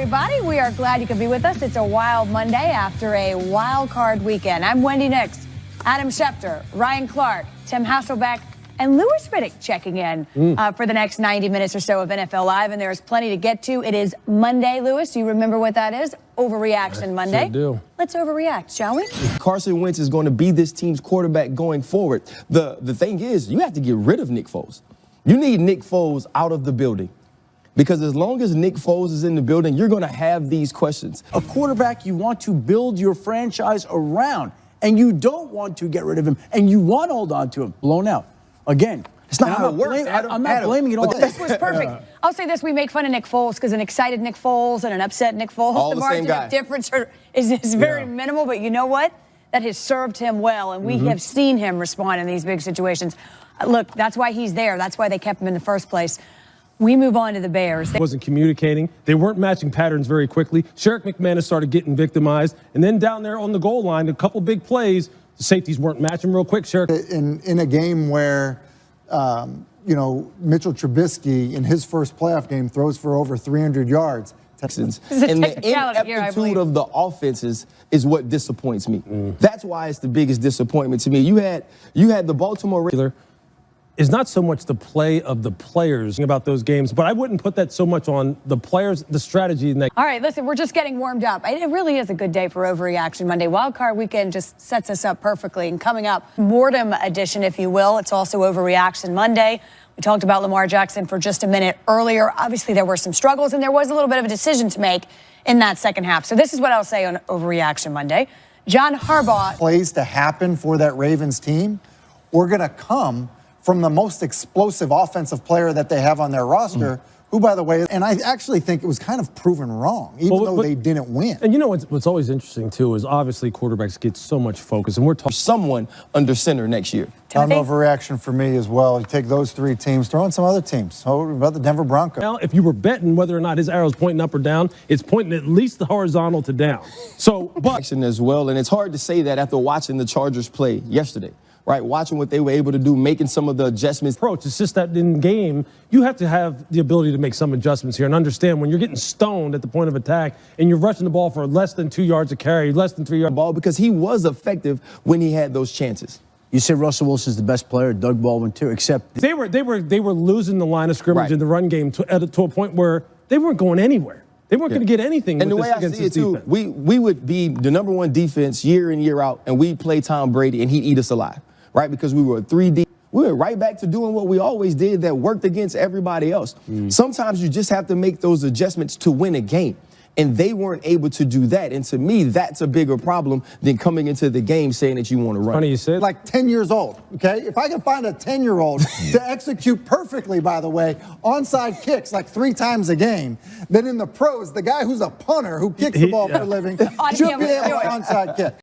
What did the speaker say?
everybody. We are glad you could be with us. It's a wild Monday after a wild card weekend. I'm Wendi Nix, Adam Schefter, Ryan Clark, Tim Hasselbeck, and Louis Riddick checking in for the next 90 minutes or so of NFL Live, and there's plenty to get to. It is Monday, Louis. You remember what that is? Overreaction Monday. Sure do. Let's overreact, shall we? Carson Wentz is going to be this team's quarterback going forward. The thing is, you have to get rid of Nick Foles. You need Nick Foles out of the building. Because as long as Nick Foles is in the building, you're going to have these questions. A quarterback you want to build your franchise around, and you don't want to get rid of him, and you want to hold on to him. Blown out. Again, it's not how it works. I'm not blaming it all. This was perfect. I'll say this, we make fun of Nick Foles because an excited Nick Foles and an upset Nick Foles, all the the same margin guy. of difference is very minimal, but you know what? That has served him well, and we have seen him respond in these big situations. Look, that's why he's there. That's why they kept him in the first place. We move on to the Bears. Wasn't communicating. They weren't matching patterns very quickly. Sherrick McManus started getting victimized. And then down there on the goal line, a couple big plays, the safeties weren't matching real quick. Sherrick. In a game where, Mitchell Trubisky in his first playoff game throws for over 300 yards. Texans. And the ineptitude of the offenses is what disappoints me. That's why it's the biggest disappointment to me. You had the Baltimore Ravens. Is not so much the play of the players about those games, but I wouldn't put that so much on the players, the strategy. All right, listen, we're just getting warmed up. It really is a good day for Overreaction Monday. Wildcard weekend just sets us up perfectly. And coming up, Boredom edition, if you will. It's also Overreaction Monday. We talked about Lamar Jackson for just a minute earlier. Obviously, there were some struggles, and there was a little bit of a decision to make in that second half. So this is what I'll say on Overreaction Monday. John Harbaugh. Plays to happen for that Ravens team, we're going to come from the most explosive offensive player that they have on their roster, who, by the way, and I actually think it was kind of proven wrong, even though they didn't win. And you know what's always interesting, too, is obviously quarterbacks get so much focus, and we're talking someone under center next year. An overreaction for me as well. You take those three teams, throw in some other teams. How about the Denver Broncos? Now, if you were betting whether or not his arrow's pointing up or down, it's pointing at least the horizontal to down. So, but as well, and it's hard to say that after watching the Chargers play yesterday. Right, watching what they were able to do, making some of the adjustments. Approach. It's just that in game, you have to have the ability to make some adjustments here and understand when you're getting stoned at the point of attack and you're rushing the ball for less than 2 yards of carry, less than 3 yards ball, because he was effective when he had those chances. You said Russell Wilson's the best player, Doug Baldwin too, except they were losing the line of scrimmage in the run game to a point where they weren't going anywhere. They weren't going to get anything. And the way I see it too, we would be the #1 defense year in, year out, and we'd play Tom Brady and he'd eat us alive. Right, because we were a 3D. We were right back to doing what we always did that worked against everybody else. Sometimes you just have to make those adjustments to win a game. And they weren't able to do that. And to me, that's a bigger problem than coming into the game saying that you want to run. Funny you said. Like 10 years old, okay? If I can find a 10-year-old to execute perfectly, by the way, onside kicks like 3 times a game, then in the pros, the guy who's a punter who kicks the ball for a living should be able to onside kick.